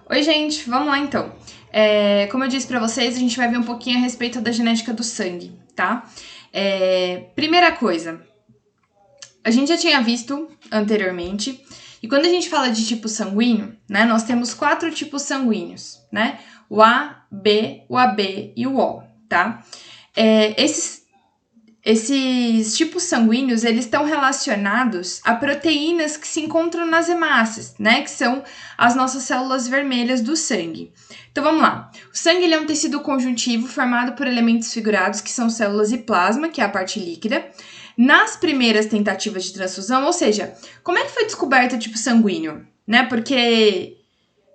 Oi, gente, vamos lá então. Como eu disse pra vocês, a gente vai ver um pouquinho a respeito da genética do sangue, tá? Primeira coisa, a gente já tinha visto anteriormente, e quando a gente fala de tipo sanguíneo, né, nós temos 4 tipos sanguíneos, né? O A, B, o AB e o O, tá? Esses tipos sanguíneos, eles estão relacionados a proteínas que se encontram nas hemácias, né? Que são as nossas células vermelhas do sangue. Então, vamos lá. O sangue ele é um tecido conjuntivo formado por elementos figurados, que são células e plasma, que é a parte líquida. Nas primeiras tentativas de transfusão, ou seja, como é que foi descoberto o tipo sanguíneo? Né? Porque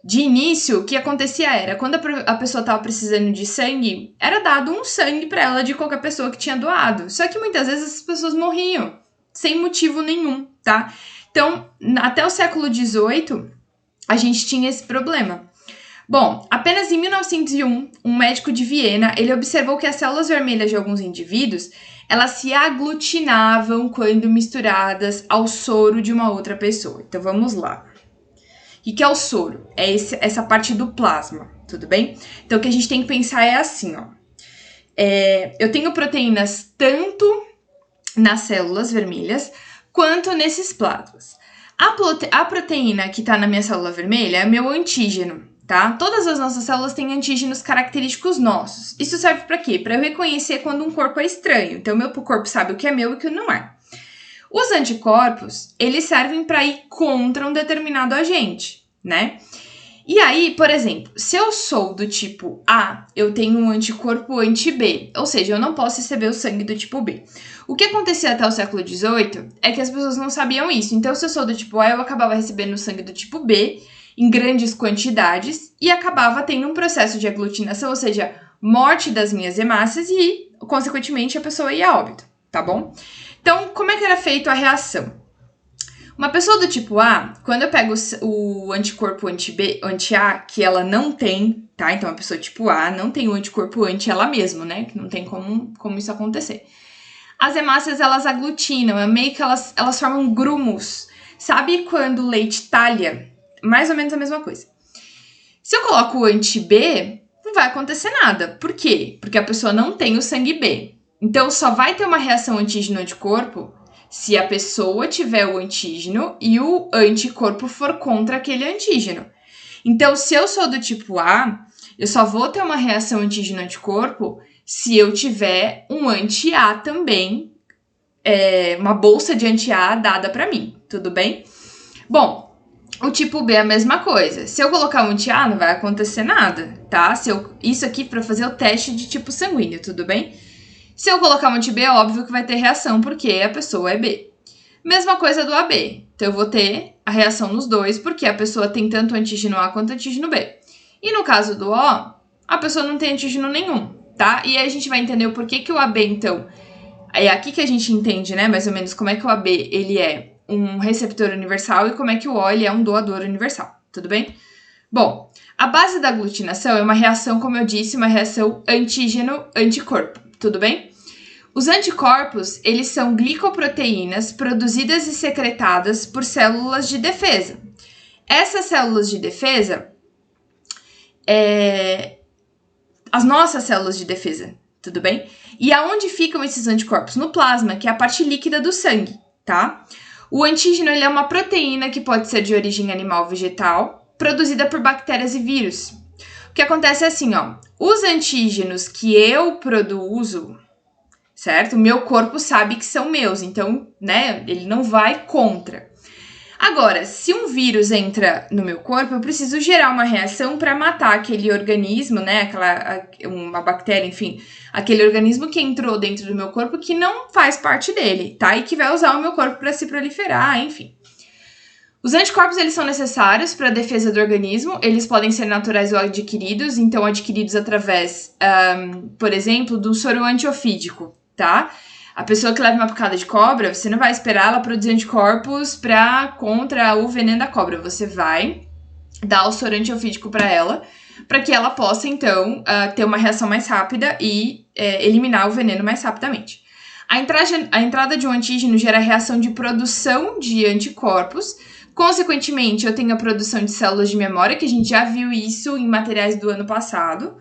de início, o que acontecia era, quando a pessoa estava precisando de sangue, era dado um sangue para ela de qualquer pessoa que tinha doado. Só que muitas vezes essas pessoas morriam, sem motivo nenhum, tá? Então, até o século XVIII, a gente tinha esse problema. Bom, apenas em 1901, um médico de Viena, ele observou que as células vermelhas de alguns indivíduos, elas se aglutinavam quando misturadas ao soro de uma outra pessoa. Então, vamos lá. O que é o soro? É essa parte do plasma, tudo bem? Então, o que a gente tem que pensar é assim, ó. Eu tenho proteínas tanto nas células vermelhas, quanto nesses plasmas. A proteína que tá na minha célula vermelha é meu antígeno, tá? Todas as nossas células têm antígenos característicos nossos. Isso serve para quê? Para eu reconhecer quando um corpo é estranho. Então, meu corpo sabe o que é meu e o que não é. Os anticorpos, eles servem para ir contra um determinado agente, né? E aí, por exemplo, se eu sou do tipo A, eu tenho um anticorpo anti-B, ou seja, eu não posso receber o sangue do tipo B. O que acontecia até o século XVIII é que as pessoas não sabiam isso. Então, se eu sou do tipo A, eu acabava recebendo o sangue do tipo B em grandes quantidades e acabava tendo um processo de aglutinação, ou seja, morte das minhas hemácias e, consequentemente, a pessoa ia a óbito, tá bom? Então, como é que era feita a reação? Uma pessoa do tipo A, quando eu pego o anticorpo anti-B, anti-A, que ela não tem, tá? Então, a pessoa tipo A não tem o anticorpo anti-ela mesma, né? Que não tem como isso acontecer. As hemácias, elas aglutinam, é meio que elas formam grumos. Sabe quando o leite talha? Mais ou menos a mesma coisa. Se eu coloco o anti-B, não vai acontecer nada. Por quê? Porque a pessoa não tem o sangue B. Então, só vai ter uma reação antígeno-anticorpo se a pessoa tiver o antígeno e o anticorpo for contra aquele antígeno. Então, se eu sou do tipo A, eu só vou ter uma reação antígeno-anticorpo se eu tiver um anti-A também, uma bolsa de anti-A dada para mim, tudo bem? Bom, o tipo B é a mesma coisa. Se eu colocar um anti-A, não vai acontecer nada, tá? Isso aqui para fazer o teste de tipo sanguíneo, tudo bem? Se eu colocar um anti-B, é óbvio que vai ter reação, porque a pessoa é B. Mesma coisa do AB. Então, eu vou ter a reação nos dois, porque a pessoa tem tanto antígeno A quanto antígeno B. E no caso do O, a pessoa não tem antígeno nenhum, tá? E aí a gente vai entender o porquê que o AB, então... É aqui que a gente entende, né, mais ou menos, como é que o AB, ele é um receptor universal e como é que o O, ele é um doador universal. Tudo bem? Bom, a base da aglutinação é uma reação, como eu disse, uma reação antígeno-anticorpo. Tudo bem? Os anticorpos, eles são glicoproteínas produzidas e secretadas por células de defesa. Essas células de defesa, as nossas células de defesa, tudo bem? E aonde ficam esses anticorpos? No plasma, que é a parte líquida do sangue, tá? O antígeno, ele é uma proteína que pode ser de origem animal ou vegetal, produzida por bactérias e vírus. O que acontece é assim, ó, os antígenos que eu produzo, certo? O meu corpo sabe que são meus, então, né, ele não vai contra. Agora, se um vírus entra no meu corpo, eu preciso gerar uma reação para matar aquele organismo, né, uma bactéria, enfim, aquele organismo que entrou dentro do meu corpo que não faz parte dele, tá? E que vai usar o meu corpo para se proliferar, enfim. Os anticorpos, eles são necessários para a defesa do organismo, eles podem ser naturais ou adquiridos, então adquiridos através, por exemplo, do soro antiofídico, tá? A pessoa que leva uma picada de cobra, você não vai esperar ela produzir anticorpos contra o veneno da cobra. Você vai dar o soro antiofídico para ela, para que ela possa, então, ter uma reação mais rápida e eliminar o veneno mais rapidamente. A entrada de um antígeno gera reação de produção de anticorpos Consequentemente, eu tenho a produção de células de memória, que a gente já viu isso em materiais do ano passado.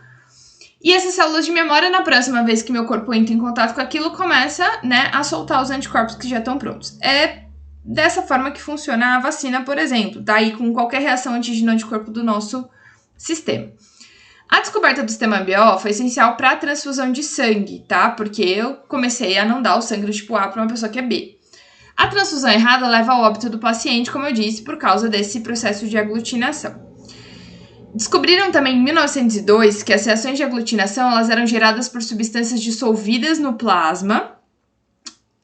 E essas células de memória, na próxima vez que meu corpo entra em contato com aquilo, começa, né, a soltar os anticorpos que já estão prontos. É dessa forma que funciona a vacina, por exemplo, tá? E com qualquer reação antígeno-anticorpo do nosso sistema. A descoberta do sistema BO foi essencial para a transfusão de sangue, tá? Porque eu comecei a não dar o sangue do tipo A para uma pessoa que é B. A transfusão errada leva ao óbito do paciente, como eu disse, por causa desse processo de aglutinação. Descobriram também em 1902 que as reações de aglutinação elas eram geradas por substâncias dissolvidas no plasma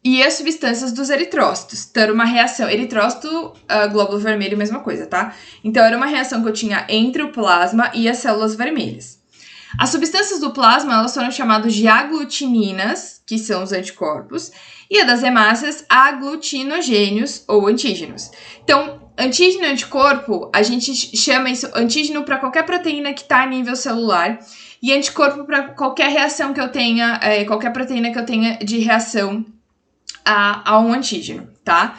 e as substâncias dos eritrócitos. Então, era uma reação. Eritrócito, glóbulo vermelho, mesma coisa, tá? Então, era uma reação que eu tinha entre o plasma e as células vermelhas. As substâncias do plasma, elas foram chamadas de aglutininas, que são os anticorpos, e a das hemácias, aglutinogênios ou antígenos. Então, antígeno e anticorpo, a gente chama isso antígeno para qualquer proteína que está a nível celular e anticorpo para qualquer reação que eu tenha, qualquer proteína que eu tenha de reação a um antígeno, tá?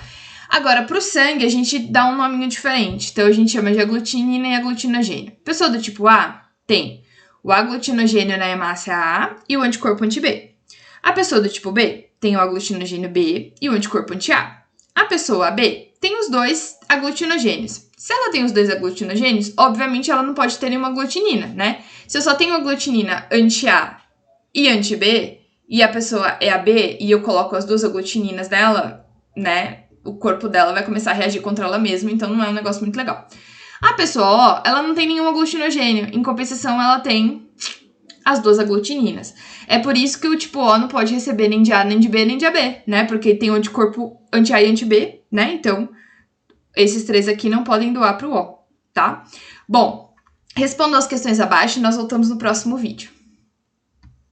Agora, para o sangue, a gente dá um nominho diferente. Então, a gente chama de aglutinina e aglutinogênio. Pessoa do tipo A tem o aglutinogênio na hemácia A e o anticorpo anti-B. A pessoa do tipo B tem o aglutinogênio B e o anticorpo anti-A. A pessoa B tem os dois aglutinogênios. Se ela tem os dois aglutinogênios, obviamente ela não pode ter nenhuma aglutinina, né? Se eu só tenho aglutinina anti-A e anti-B, e a pessoa é a B, e eu coloco as duas aglutininas dela, né? O corpo dela vai começar a reagir contra ela mesma, então não é um negócio muito legal. A pessoa O, ela não tem nenhum aglutinogênio. Em compensação, ela tem as duas aglutininas. É por isso que o tipo O não pode receber nem de A, nem de B, nem de AB, né? Porque tem o anticorpo anti-A e anti-B, né? Então, esses três aqui não podem doar pro O, tá? Bom, respondam as questões abaixo e nós voltamos no próximo vídeo.